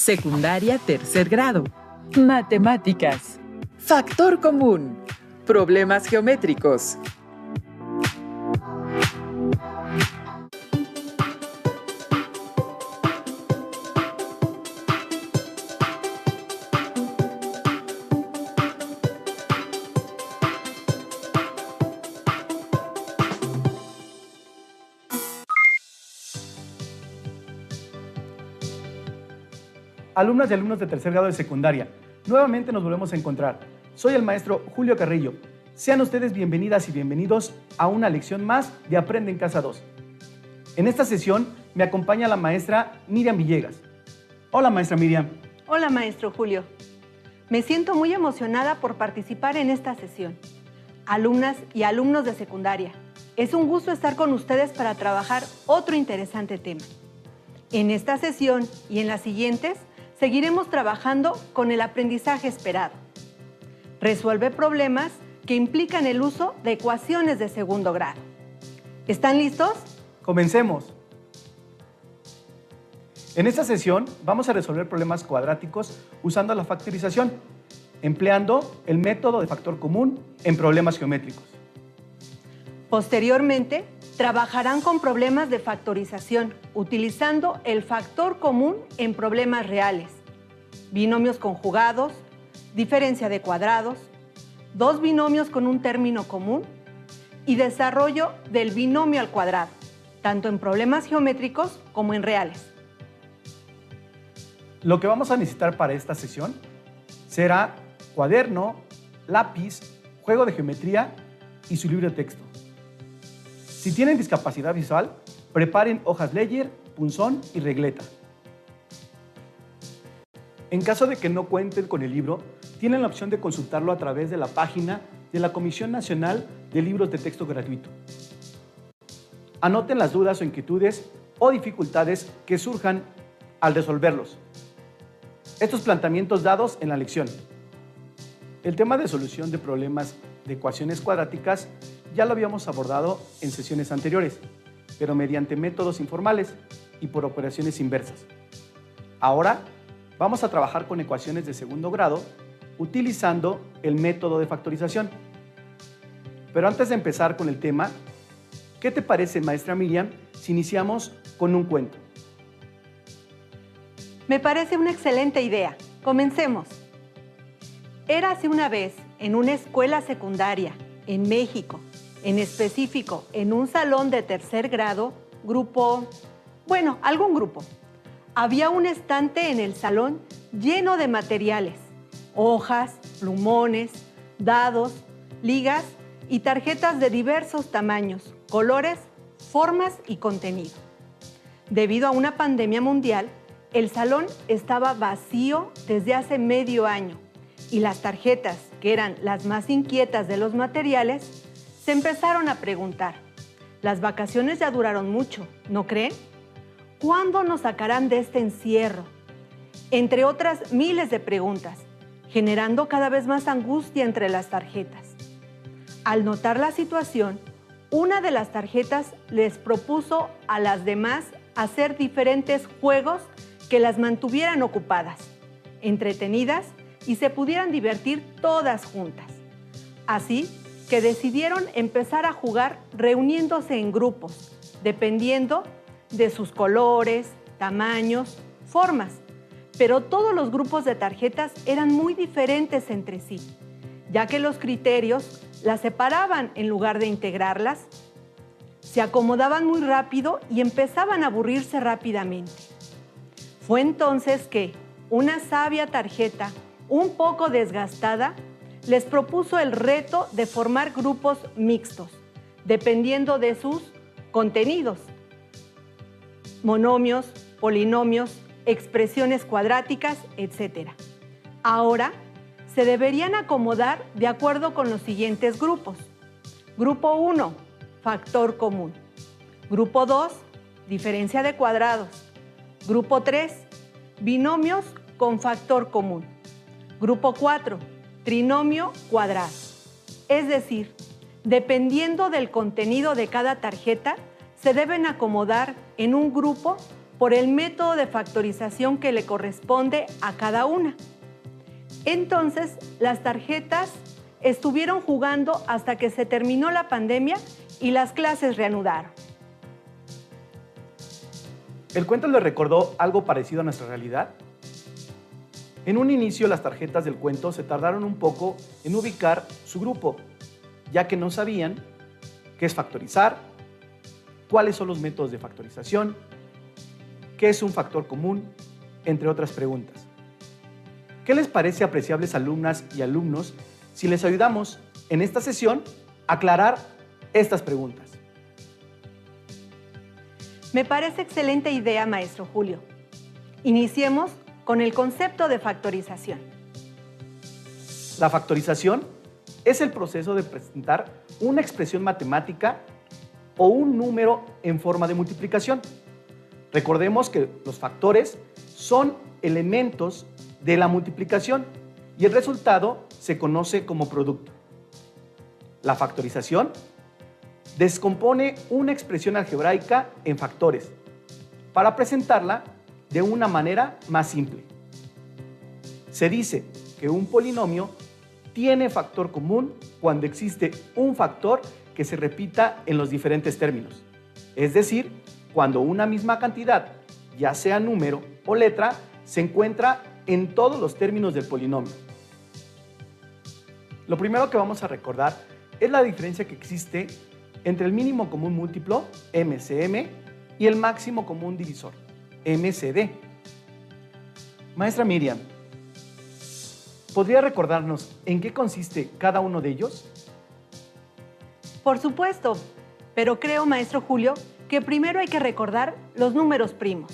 Secundaria tercer grado. Matemáticas. Factor común. Problemas geométricos. Alumnas y alumnos de tercer grado de secundaria, nuevamente nos volvemos a encontrar. Soy el maestro Julio Carrillo. Sean ustedes bienvenidas y bienvenidos a una lección más de Aprende en Casa 2. En esta sesión me acompaña la maestra Miriam Villegas. Hola, maestra Miriam. Hola, maestro Julio. Me siento muy emocionada por participar en esta sesión. Alumnas y alumnos de secundaria, es un gusto estar con ustedes para trabajar otro interesante tema. En esta sesión y en las siguientes, seguiremos trabajando con el aprendizaje esperado. Resuelve problemas que implican el uso de ecuaciones de segundo grado. ¿Están listos? Comencemos. En esta sesión vamos a resolver problemas cuadráticos usando la factorización, empleando el método de factor común en problemas geométricos. Posteriormente, trabajarán con problemas de factorización, utilizando el factor común en problemas reales, binomios conjugados, diferencia de cuadrados, dos binomios con un término común y desarrollo del binomio al cuadrado, tanto en problemas geométricos como en reales. Lo que vamos a necesitar para esta sesión será cuaderno, lápiz, juego de geometría y su libro de texto. Si tienen discapacidad visual, preparen hojas Ledger, punzón y regleta. En caso de que no cuenten con el libro, tienen la opción de consultarlo a través de la página de la Comisión Nacional de Libros de Texto Gratuito. Anoten las dudas o inquietudes o dificultades que surjan al resolverlos. Estos planteamientos dados en la lección. El tema de solución de problemas de ecuaciones cuadráticas ya lo habíamos abordado en sesiones anteriores, pero mediante métodos informales y por operaciones inversas. Ahora vamos a trabajar con ecuaciones de segundo grado utilizando el método de factorización. Pero antes de empezar con el tema, ¿qué te parece, maestra Miriam, si iniciamos con un cuento? Me parece una excelente idea. Comencemos. Érase una vez en una escuela secundaria en México, en específico en un salón de tercer grado, algún grupo. Había un estante en el salón lleno de materiales, hojas, plumones, dados, ligas y tarjetas de diversos tamaños, colores, formas y contenido. Debido a una pandemia mundial, el salón estaba vacío desde hace medio año y las tarjetas, que eran las más inquietas de los materiales, se empezaron a preguntar: las vacaciones ya duraron mucho, ¿no creen? ¿Cuándo nos sacarán de este encierro? Entre otras miles de preguntas, generando cada vez más angustia entre las tarjetas. Al notar la situación, una de las tarjetas les propuso a las demás hacer diferentes juegos que las mantuvieran ocupadas, entretenidas y se pudieran divertir todas juntas. Así que decidieron empezar a jugar reuniéndose en grupos, dependiendo de sus colores, tamaños, formas. Pero todos los grupos de tarjetas eran muy diferentes entre sí, ya que los criterios las separaban en lugar de integrarlas, se acomodaban muy rápido y empezaban a aburrirse rápidamente. Fue entonces que una sabia tarjeta, un poco desgastada, les propuso el reto de formar grupos mixtos, dependiendo de sus contenidos: monomios, polinomios, expresiones cuadráticas, etc. Ahora se deberían acomodar de acuerdo con los siguientes grupos. Grupo 1, factor común. Grupo 2, diferencia de cuadrados. Grupo 3, binomios con factor común. Grupo 4, trinomio cuadrado. Es decir, dependiendo del contenido de cada tarjeta, se deben acomodar en un grupo por el método de factorización que le corresponde a cada una. Entonces, las tarjetas estuvieron jugando hasta que se terminó la pandemia y las clases reanudaron. ¿El cuento le recordó algo parecido a nuestra realidad? En un inicio, las tarjetas del cuento se tardaron un poco en ubicar su grupo, ya que no sabían qué es factorizar, cuáles son los métodos de factorización, qué es un factor común, entre otras preguntas. ¿Qué les parece, apreciables alumnas y alumnos, si les ayudamos en esta sesión a aclarar estas preguntas? Me parece excelente idea, maestro Julio. Iniciemos con el concepto de factorización. La factorización es el proceso de presentar una expresión matemática o un número en forma de multiplicación. Recordemos que los factores son elementos de la multiplicación y el resultado se conoce como producto. La factorización descompone una expresión algebraica en factores para presentarla de una manera más simple. Se dice que un polinomio tiene factor común cuando existe un factor que se repita en los diferentes términos, es decir, cuando una misma cantidad, ya sea número o letra, se encuentra en todos los términos del polinomio. Lo primero que vamos a recordar es la diferencia que existe entre el mínimo común múltiplo, MCM, y el máximo común divisor, MCD. Maestra Miriam, ¿podría recordarnos en qué consiste cada uno de ellos? Por supuesto, pero creo, maestro Julio, que primero hay que recordar los números primos.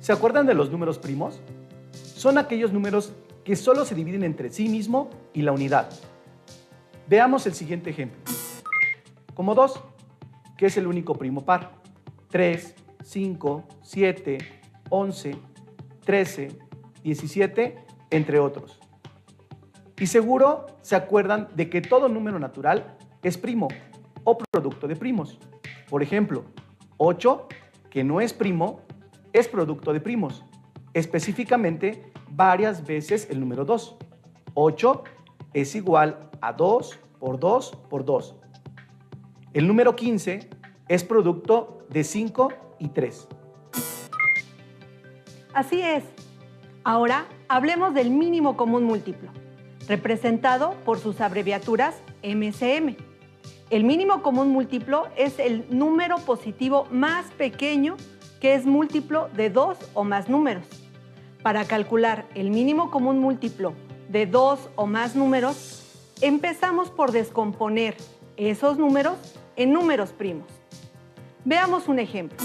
¿Se acuerdan de los números primos? Son aquellos números que solo se dividen entre sí mismo y la unidad. Veamos el siguiente ejemplo. Como 2, que es el único primo par. 3, 5, 7, 11, 13, 17, entre otros. Y seguro se acuerdan de que todo número natural es primo o producto de primos. Por ejemplo, 8, que no es primo, es producto de primos. Específicamente, varias veces el número 2. 8 es igual a 2 por 2 por 2. El número 15 es producto de 5 y 3. Así es. Ahora hablemos del mínimo común múltiplo, representado por sus abreviaturas MCM. El mínimo común múltiplo es el número positivo más pequeño que es múltiplo de 2 o más números. Para calcular el mínimo común múltiplo de 2 o más números, empezamos por descomponer esos números en números primos. Veamos un ejemplo.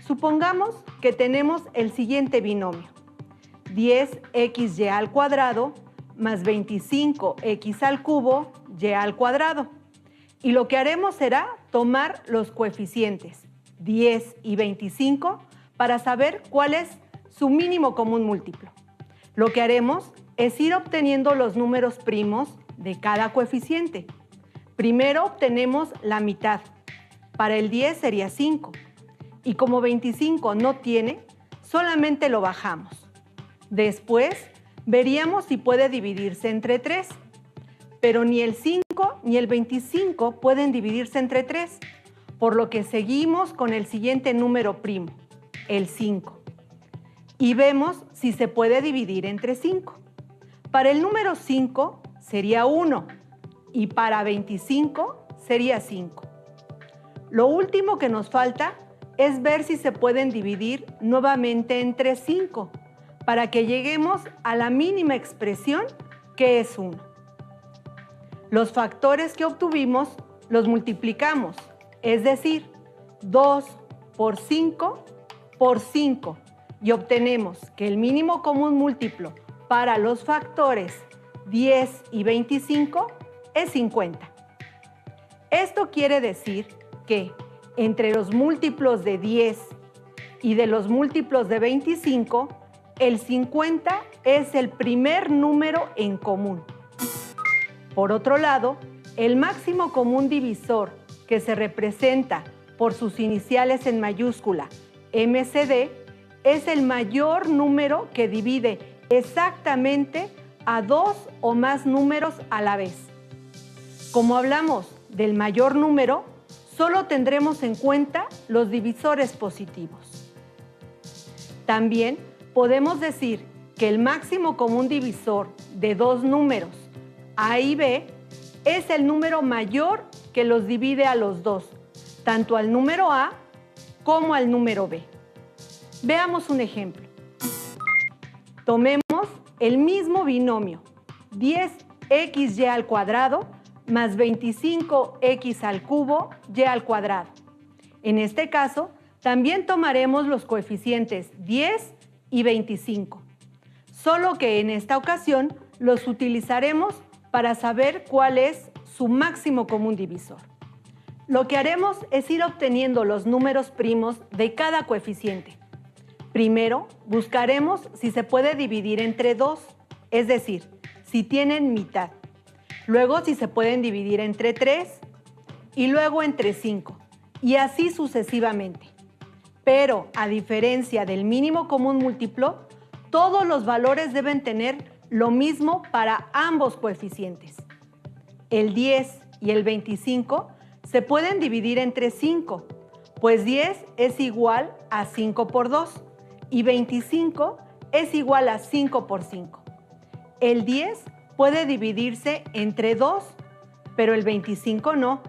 Supongamos que tenemos el siguiente binomio: 10xy al cuadrado más 25x al cubo y al cuadrado. Y lo que haremos será tomar los coeficientes 10 y 25 para saber cuál es su mínimo común múltiplo. Lo que haremos es ir obteniendo los números primos de cada coeficiente. Primero obtenemos la mitad. Para el 10 sería 5. Y como 25 no tiene, solamente lo bajamos. Después veríamos si puede dividirse entre 3. Pero ni el 5 ni el 25 pueden dividirse entre 3, por lo que seguimos con el siguiente número primo, el 5. Y vemos si se puede dividir entre 5. Para el número 5 sería 1 y para 25 sería 5. Lo último que nos falta es ver si se pueden dividir nuevamente entre 5 para que lleguemos a la mínima expresión, que es 1. Los factores que obtuvimos los multiplicamos, es decir, 2 por 5 por 5, y obtenemos que el mínimo común múltiplo para los factores 10 y 25 es 50. Esto quiere decir que entre los múltiplos de 10 y de los múltiplos de 25, el 50 es el primer número en común. Por otro lado, el máximo común divisor, que se representa por sus iniciales en mayúscula MCD es el mayor número que divide exactamente a dos o más números a la vez. Como hablamos del mayor número, solo tendremos en cuenta los divisores positivos. También podemos decir que el máximo común divisor de dos números, A y B, es el número mayor que los divide a los dos, tanto al número A como al número B. Veamos un ejemplo. Tomemos el mismo binomio, 10xy al cuadrado más 25x al cubo y al cuadrado. En este caso, también tomaremos los coeficientes 10 y 25, solo que en esta ocasión los utilizaremos para saber cuál es su máximo común divisor. Lo que haremos es ir obteniendo los números primos de cada coeficiente. Primero, buscaremos si se puede dividir entre 2, es decir, si tienen mitad. Luego, si se pueden dividir entre 3 y luego entre 5, y así sucesivamente. Pero, a diferencia del mínimo común múltiplo, todos los valores deben tener lo mismo para ambos coeficientes. El 10 y el 25 se pueden dividir entre 5, pues 10 es igual a 5 por 2 y 25 es igual a 5 por 5. El 10 puede dividirse entre 2, pero el 25 no.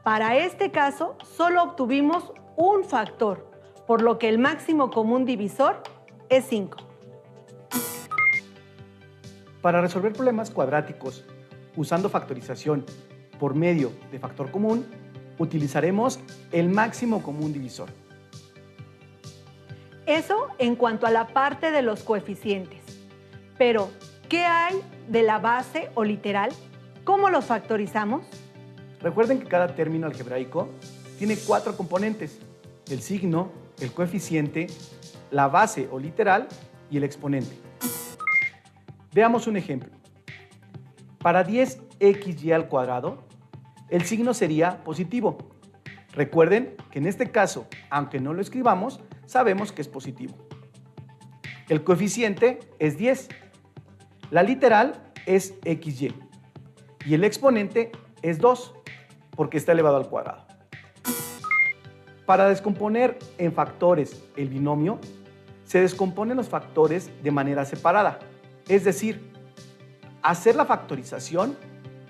Para este caso, solo obtuvimos un factor, por lo que el máximo común divisor es 5. Para resolver problemas cuadráticos usando factorización por medio de factor común, utilizaremos el máximo común divisor. Eso en cuanto a la parte de los coeficientes. Pero, ¿qué hay de la base o literal? ¿Cómo los factorizamos? Recuerden que cada término algebraico tiene 4 componentes: el signo, el coeficiente, la base o literal y el exponente. Veamos un ejemplo. Para 10xy al cuadrado, el signo sería positivo. Recuerden que en este caso, aunque no lo escribamos, sabemos que es positivo. El coeficiente es 10. La literal es xy. Y el exponente es 2, porque está elevado al cuadrado. Para descomponer en factores el binomio, se descomponen los factores de manera separada. Es decir, hacer la factorización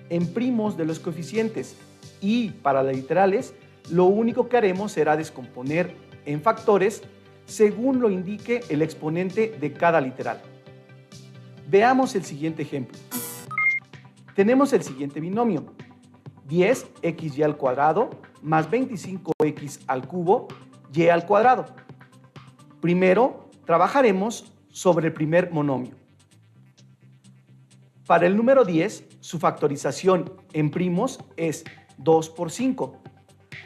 en primos de los coeficientes, y para las literales lo único que haremos será descomponer en factores según lo indique el exponente de cada literal. Veamos el siguiente ejemplo. Tenemos el siguiente binomio: 10xy al cuadrado más 25x al cubo y al cuadrado. Primero trabajaremos sobre el primer monomio. Para el número 10, su factorización en primos es 2 por 5.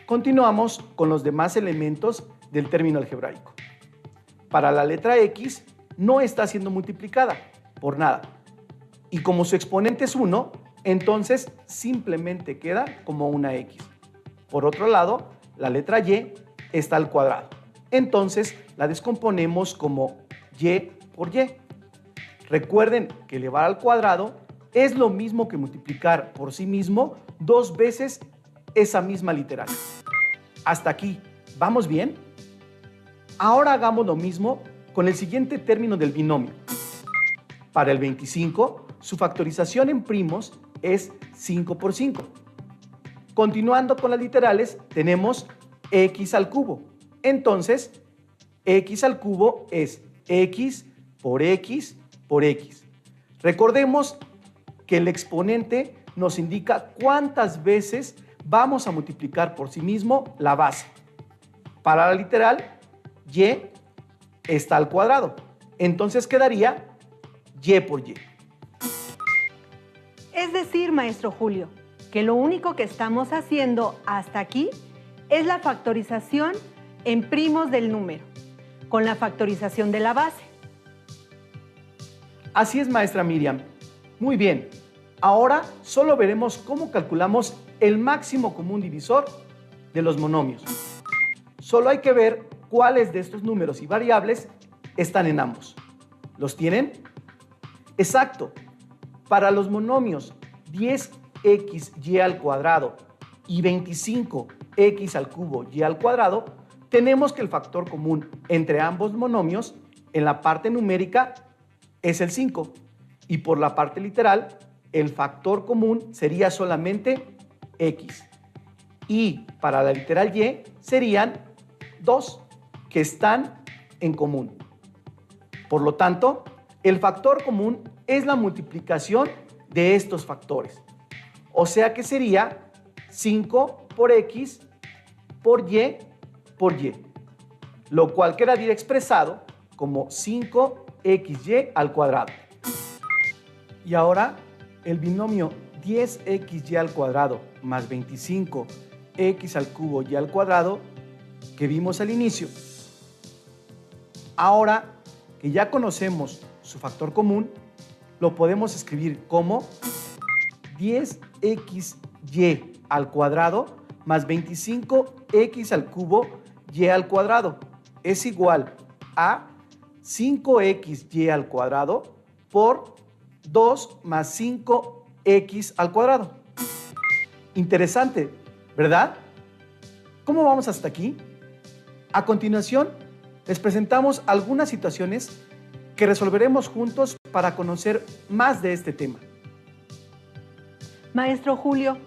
Continuamos con los demás elementos del término algebraico. Para la letra x, no está siendo multiplicada por nada. Y como su exponente es 1, entonces simplemente queda como una x. Por otro lado, la letra y está al cuadrado. Entonces la descomponemos como y por y. Recuerden que elevar al cuadrado es lo mismo que multiplicar por sí mismo 2 veces esa misma literal. Hasta aquí, ¿vamos bien? Ahora hagamos lo mismo con el siguiente término del binomio. Para el 25, su factorización en primos es 5 por 5. Continuando con las literales, tenemos x al cubo. Entonces, x al cubo es x por x por x. Recordemos que el exponente nos indica cuántas veces vamos a multiplicar por sí mismo la base. Para la literal, y está al cuadrado. Entonces quedaría y por y. Es decir, maestro Julio, que lo único que estamos haciendo hasta aquí es la factorización en primos del número, con la factorización de la base. Así es, maestra Miriam. Muy bien. Ahora solo veremos cómo calculamos el máximo común divisor de los monomios. Solo hay que ver cuáles de estos números y variables están en ambos. ¿Los tienen? Exacto. Para los monomios 10xy al cuadrado y 25x al cubo y al cuadrado, tenemos que el factor común entre ambos monomios en la parte numérica es el 5 y por la parte literal el factor común sería solamente x y para la literal y serían 2 que están en común. Por lo tanto, el factor común es la multiplicación de estos factores. O sea que sería 5 por x por y, lo cual quedaría expresado como 5xy al cuadrado. Y ahora el binomio 10xy al cuadrado más 25x al cubo y al cuadrado que vimos al inicio. Ahora que ya conocemos su factor común, lo podemos escribir como 10xy al cuadrado más 25x al cubo y al cuadrado es igual a 5xy al cuadrado por 2 más 5x al cuadrado. Interesante, ¿verdad? ¿Cómo vamos hasta aquí? A continuación, les presentamos algunas situaciones que resolveremos juntos para conocer más de este tema. Maestro Julio,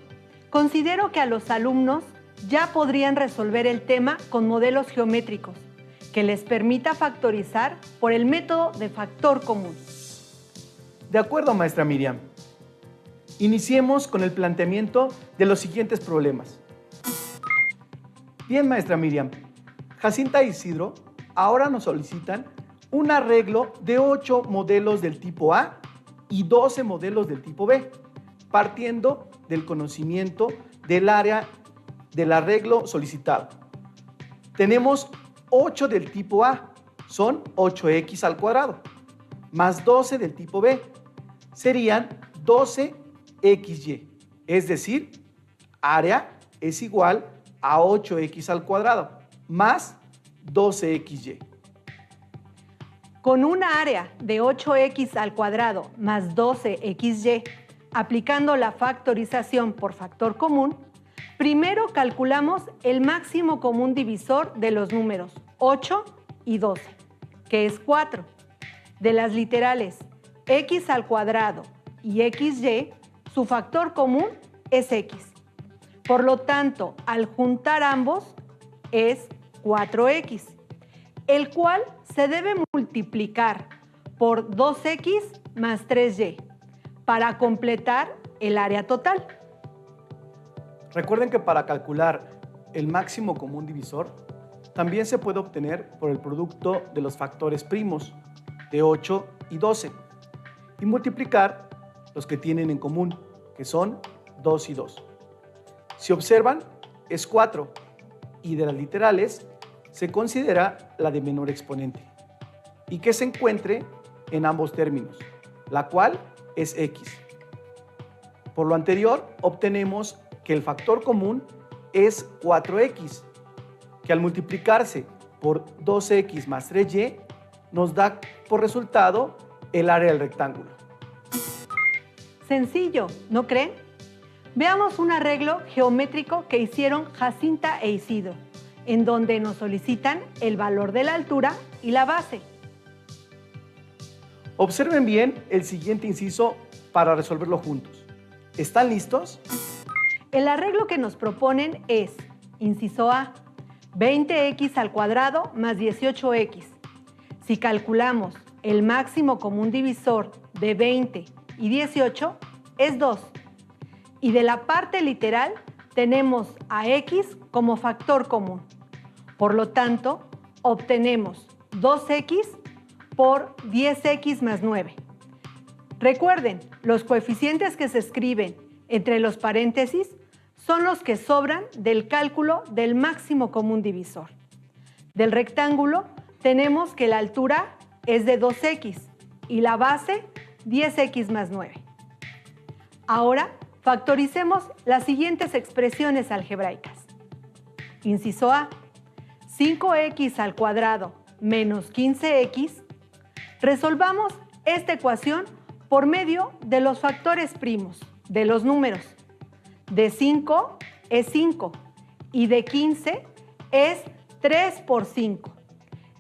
considero que a los alumnos ya podrían resolver el tema con modelos geométricos que les permita factorizar por el método de factor común. De acuerdo, maestra Miriam. Iniciemos con el planteamiento de los siguientes problemas. Bien, maestra Miriam. Jacinta e Isidro ahora nos solicitan un arreglo de 8 modelos del tipo A y 12 modelos del tipo B, partiendo del conocimiento del área del arreglo solicitado. Tenemos 8 del tipo A, son 8x al cuadrado, más 12 del tipo B, serían 12xy, es decir, área es igual a 8x al cuadrado, más 12xy. Con una área de 8x al cuadrado más 12xy, aplicando la factorización por factor común, primero calculamos el máximo común divisor de los números 8 y 12, que es 4. De las literales x al cuadrado y xy, su factor común es x. Por lo tanto, al juntar ambos es 4x, el cual se debe multiplicar por 2x más 3y para completar el área total. Recuerden que para calcular el máximo común divisor, también se puede obtener por el producto de los factores primos de 8 y 12 y multiplicar los que tienen en común, que son 2 y 2. Si observan, es 4 y de las literales se considera la de menor exponente y que se encuentre en ambos términos, la cual es x. Por lo anterior, obtenemos que el factor común es 4x, que al multiplicarse por 2x más 3y nos da por resultado el área del rectángulo. Sencillo, ¿no creen? Veamos un arreglo geométrico que hicieron Jacinta e Isidro, en donde nos solicitan el valor de la altura y la base. Observen bien el siguiente inciso para resolverlo juntos. ¿Están listos? El arreglo que nos proponen es, inciso A, 20x al cuadrado más 18x. Si calculamos el máximo común divisor de 20 y 18, es 2. Y de la parte literal tenemos a x como factor común. Por lo tanto, obtenemos 2x por 10x más 9. Recuerden, los coeficientes que se escriben entre los paréntesis son los que sobran del cálculo del máximo común divisor. Del rectángulo tenemos que la altura es de 2x y la base 10x más 9. Ahora factoricemos las siguientes expresiones algebraicas. Inciso A. 5x al cuadrado menos 15x, resolvamos esta ecuación por medio de los factores primos de los números. De 5 es 5 y de 15 es 3 por 5.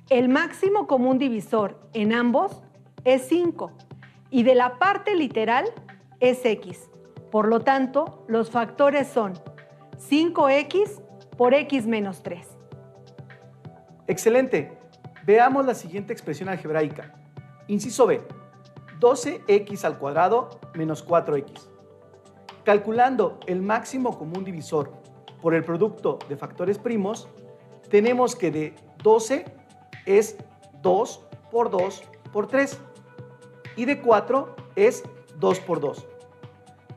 El máximo común divisor en ambos es 5 y de la parte literal es x. Por lo tanto, los factores son 5x por x menos 3. Excelente. Veamos la siguiente expresión algebraica. Inciso B, 12x al cuadrado menos 4x. Calculando el máximo común divisor por el producto de factores primos, tenemos que de 12 es 2 por 2 por 3 y de 4 es 2 por 2.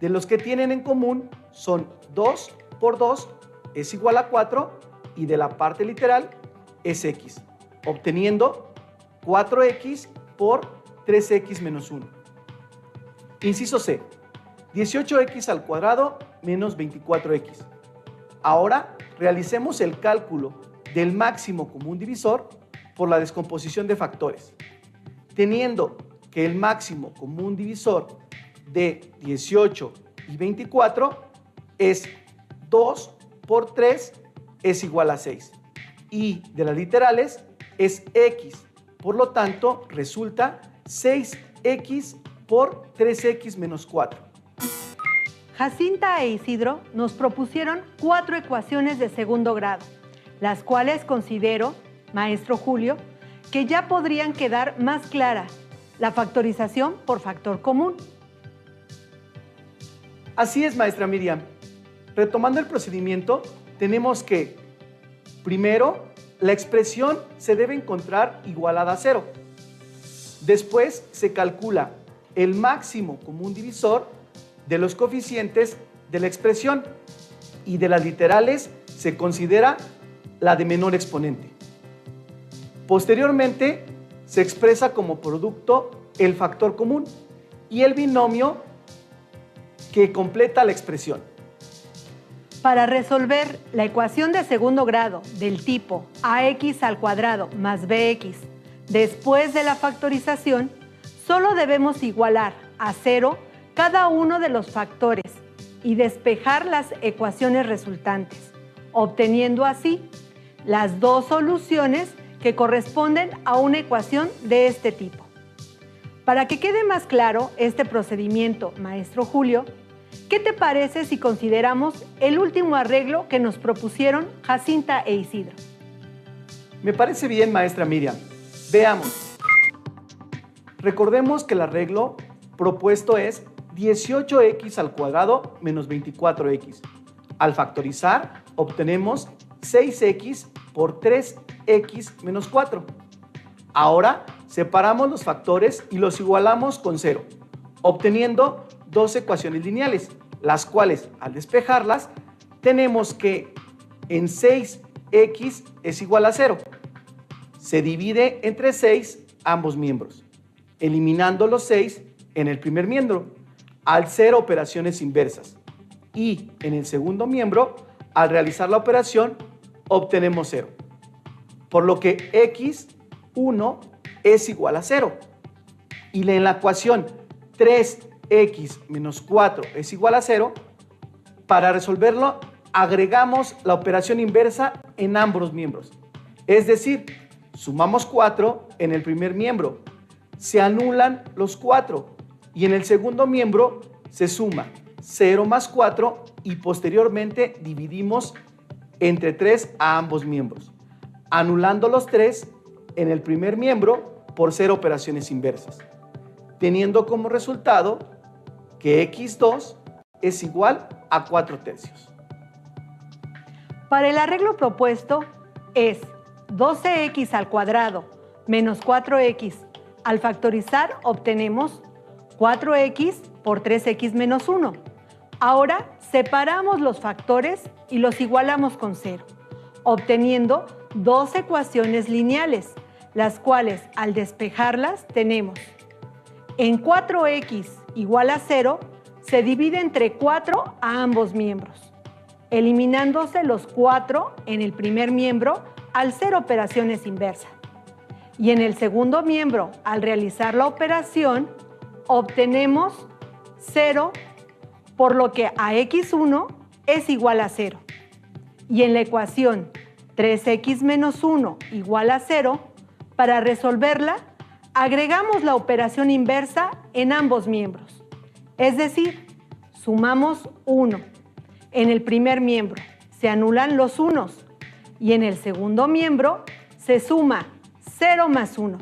De los que tienen en común son 2 por 2 es igual a 4 y de la parte literal es x, obteniendo 4x por 3x menos 1. Inciso C, 18x al cuadrado menos 24x. Ahora realicemos el cálculo del máximo común divisor por la descomposición de factores, teniendo que el máximo común divisor de 18 y 24 es 2 por 3 es igual a 6 y de las literales es x, por lo tanto resulta 6x por 3x menos 4. Jacinta e Isidro nos propusieron 4 ecuaciones de segundo grado, las cuales considero, maestro Julio, que ya podrían quedar más claras la factorización por factor común. Así es, maestra Miriam. Retomando el procedimiento, tenemos que, primero, la expresión se debe encontrar igualada a 0. Después se calcula el máximo común divisor de los coeficientes de la expresión y de las literales se considera la de menor exponente. Posteriormente se expresa como producto el factor común y el binomio que completa la expresión. Para resolver la ecuación de segundo grado del tipo ax al cuadrado más bx después de la factorización, solo debemos igualar a 0 cada uno de los factores y despejar las ecuaciones resultantes, obteniendo así las dos soluciones que corresponden a una ecuación de este tipo. Para que quede más claro este procedimiento, maestro Julio, ¿qué te parece si consideramos el último arreglo que nos propusieron Jacinta e Isidro? Me parece bien, maestra Miriam. Veamos. Recordemos que el arreglo propuesto es 18x al cuadrado menos 24x. Al factorizar, obtenemos 6x por 3x menos 4. Ahora, separamos los factores y los igualamos con 0, obteniendo dos ecuaciones lineales, las cuales, al despejarlas, tenemos que en 6x es igual a 0. Se divide entre 6 ambos miembros, eliminando los 6 en el primer miembro, al ser operaciones inversas. Y en el segundo miembro, al realizar la operación, obtenemos 0. Por lo que x1 es igual a 0. Y en la ecuación 3x menos 4 es igual a 0, para resolverlo, agregamos la operación inversa en ambos miembros. Es decir, sumamos 4 en el primer miembro, se anulan los 4 y en el segundo miembro se suma 0 más 4 y posteriormente dividimos entre 3 a ambos miembros, anulando los 3 en el primer miembro por ser operaciones inversas, teniendo como resultado que x2 es igual a 4/3. Para el arreglo propuesto es 12x al cuadrado menos 4x. Al factorizar obtenemos 4x por 3x menos 1. Ahora separamos los factores y los igualamos con 0, obteniendo dos ecuaciones lineales, las cuales al despejarlas tenemos en 4x igual a 0 se divide entre 4 a ambos miembros, eliminándose los 4 en el primer miembro al hacer operaciones inversas. Y en el segundo miembro, al realizar la operación, obtenemos 0, por lo que a x1 es igual a 0. Y en la ecuación 3x menos 1 igual a 0, para resolverla, agregamos la operación inversa en ambos miembros. Es decir, sumamos 1. En el primer miembro se anulan los unos y en el segundo miembro se suma 0 más 1.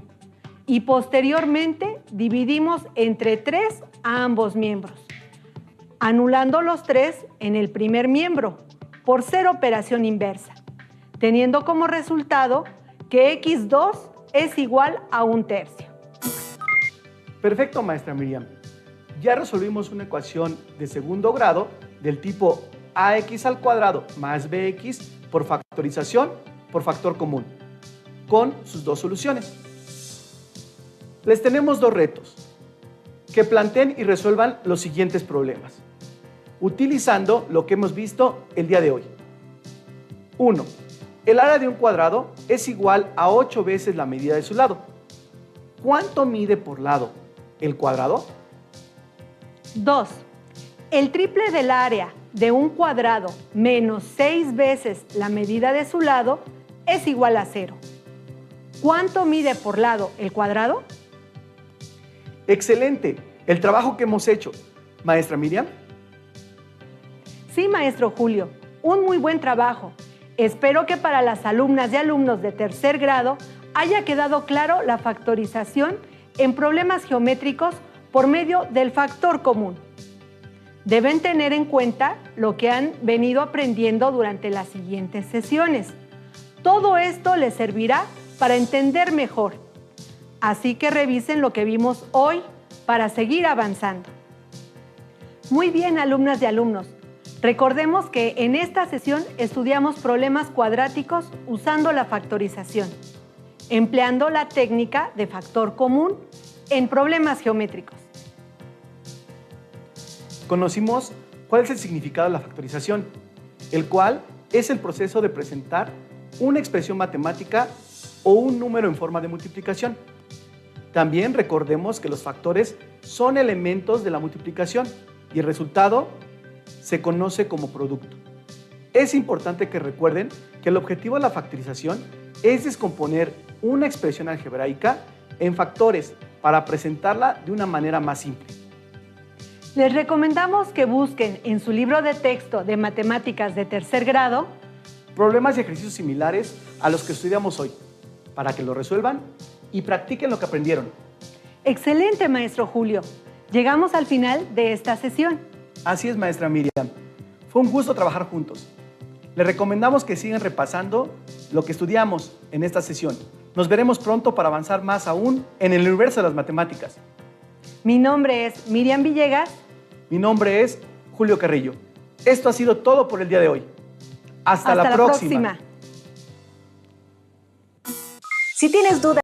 Y posteriormente dividimos entre 3 a ambos miembros, anulando los 3 en el primer miembro por ser operación inversa, teniendo como resultado que x2 es igual a 1/3. Perfecto, maestra Miriam. Ya resolvimos una ecuación de segundo grado del tipo ax al cuadrado más bx por factorización por factor común, con sus dos soluciones. Les tenemos dos retos: que planteen y resuelvan los siguientes problemas, utilizando lo que hemos visto el día de hoy. 1. El área de un cuadrado es igual a 8 veces la medida de su lado. ¿Cuánto mide por lado el cuadrado? 2. El triple del área de un cuadrado menos 6 veces la medida de su lado es igual a 0. ¿Cuánto mide por lado el cuadrado? Excelente el trabajo que hemos hecho. Maestra Miriam. Sí, maestro Julio, un muy buen trabajo. Espero que para las alumnas y alumnos de tercer grado haya quedado claro la factorización en problemas geométricos por medio del factor común. Deben tener en cuenta lo que han venido aprendiendo durante las siguientes sesiones. Todo esto les servirá para entender mejor. Así que revisen lo que vimos hoy para seguir avanzando. Muy bien, alumnas y alumnos. Recordemos que en esta sesión estudiamos problemas cuadráticos usando la factorización, empleando la técnica de factor común en problemas geométricos. Conocimos cuál es el significado de la factorización, el cual es el proceso de presentar una expresión matemática o un número en forma de multiplicación. También recordemos que los factores son elementos de la multiplicación y el resultado se conoce como producto. Es importante que recuerden que el objetivo de la factorización es descomponer una expresión algebraica en factores para presentarla de una manera más simple. Les recomendamos que busquen en su libro de texto de matemáticas de tercer grado problemas y ejercicios similares a los que estudiamos hoy, para que lo resuelvan y practiquen lo que aprendieron. Excelente, maestro Julio. Llegamos al final de esta sesión. Así es, maestra Miriam. Fue un gusto trabajar juntos. Les recomendamos que sigan repasando lo que estudiamos en esta sesión. Nos veremos pronto para avanzar más aún en el universo de las matemáticas. Mi nombre es Miriam Villegas. Mi nombre es Julio Carrillo. Esto ha sido todo por el día de hoy. Hasta la próxima. Si tienes dudas